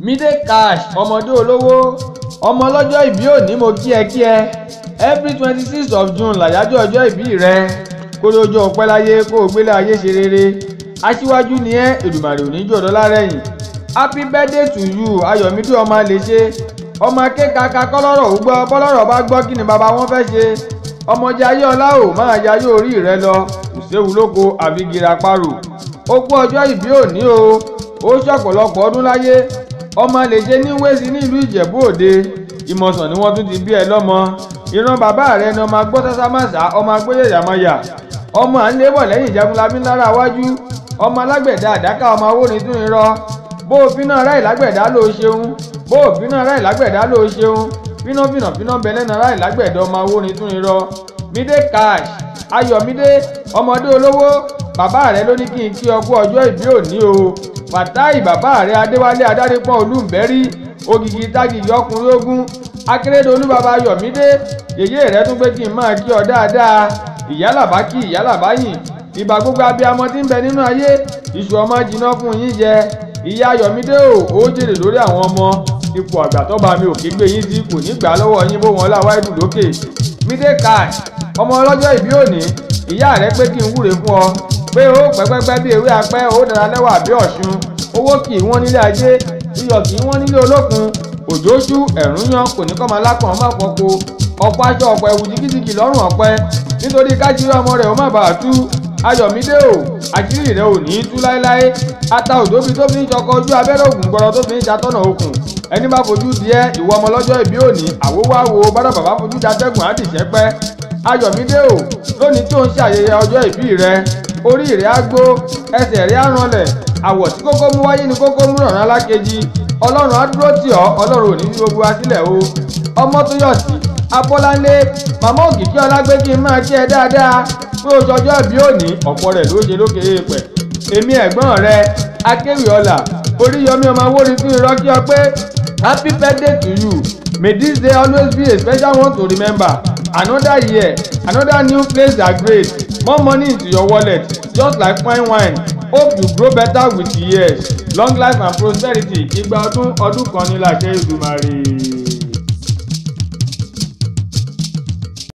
Mide Cash ọmọdé olówó ọmọ ọlọ́jọ́ ìbí òní mo kí ẹ every 26th of June làyájọ́ ọjọ́ ìbí rẹ kó lójú ọpẹ́ láyé kó o gbélé ayé ṣe rere aṣíwájú ni ẹ́ Èdùmàrè òní jọ̀dọ́ lárẹ̀yìn happy birthday to you Ayọ̀mídé ọmọ àlèṣe ọmọ akékaka kọ́lọ́rọ̀ ò gbọ́ bọ́lọ́rọ̀ bá gbọ́ kí ni bàbá wọn fẹ́ ṣe ọmọdé ayé ọlá ò máa yayé orí rẹ lọ ìṣèwú lóko àbígira parò ó kú ọjọ́ ìbí òní o ó ṣọ̀pọ̀lọpọ̀ ọdún láyé ọmọ àlèṣe ní wéṣí nílùú Ìjẹ̀bú Òde Ìmọ̀sàn ni wọ́n tún ti bí ẹ lọ́mọ ìran bàbá rẹ ni ọmọ agbọ́ sásámàsá ọmọ agbóyèyàmọ̀yà ọmọ à ń lébọ̀ lẹ́yìn Jagunlabi lára wájú ọmọ alágbẹ̀dá àdáká ọmọ awórin tún irọ́ bó o fínà ráì lágbẹ̀dá ló ṣeun bó o fínà ráì lágbẹ̀dá ló ṣeun fínà bẹ̀lẹ́nà ráì lágbẹ̀dá ọmọ awórin tún irọ́ Mide Cash Ayọ̀mídé ọmọdé olówó bàbá rẹ ló ní kí n kí ọ kú ọjọ́ ìbí òní o Fàtáì bàbá rẹ Adéwálé Adárípọ̀n Olúǹbẹ́rí ògìgì tágìgì ọkùnrin ogun Akérédolú bàbá Ayọ̀mídé yèyé rẹ tún pé kí n máa kí ọ dáadáa ìyálàbá kí ìyálàbá yìn ìbà gbogbo abiyamọ tí ń bẹ nínú ayé iṣu ọmọ jiná fún yín jẹ ìyá Ayọ̀mídé ó jèrè lórí àwọn ọmọ ipò àgbà tọ́ba mi ò kí gbé yín sí kò ní gbà lọ́wọ́ yín bó wọn láwá ìdùn lókè Mide Cash ọmọ ọlọ́jọ́ ìbí òní ìyá rẹ pé kí n wúre fún ọ pé ó pẹ́pẹ́pẹ́ bí ewé apẹ́ ó dára lẹ́wà bí ọ̀ṣun owó kì í wọ́n nílé ajé iyọ̀ kì í wọ́n nílé olókun òjòṣù ẹ̀rún yan kò ní kọ́ máa lápọn ọmọ àpọ̀pọ̀ ọ̀pọ̀ aṣọ ọ̀pọ̀ ẹ̀wù jìkìjìkì lọ́rùn ọ̀pẹ nítorí kájírí ọmọ rẹ̀ ó má bàa tú Ayọ̀mídé o àṣírí rẹ̀ ò ní í tú láéláé ata òdòbí tó fi ń ṣọkọ ojú abẹ́rẹ́ ògùn gbọ́dọ̀ tó fi ń ṣàtọ̀nà okùn ẹni bá fojú di ẹ́ ìwọ ọmọ lọ́jọ́ ìbí òní àwòwáwo bọ́dọ̀ bàbá fojú datẹ́gùn àdìsẹ́ pẹ́ Ayọ̀mídé o lónìí tó ń ṣe ayẹyẹ ọjọ́ ìbí rẹ orí rẹ̀ á gbó ẹsẹ̀ rẹ̀ á ranlẹ̀ àwọ̀ tí kókó mú wáyé ni kókó mú rànán lákejì ọlọ́run á dúró tì ọ́ ọlọ́run ò ní ní gbogbo wa sílẹ̀ o Ọmọ́tóyọ̀sí Abọ́láńlé màmá Òkìkí Ọlágbé kí n máa kí ẹ dáadáa pé oṣù ọjọ́ ìbí òní ọ̀pọ̀ rẹ̀ ló ṣe lókè èèpẹ̀ èmi ẹ̀gbọ́n rẹ Akéwì Ọlà Oríyọmí ọmọ awórin fún irọ́ kí ọ pé happy birthday to you may this day always be a special one to remember another year another new place that great more money into your wallet just like fine wine hope you grow better with the years long life and prosperity ìgbà ọdún kan ní láṣẹ Èdùmàrè.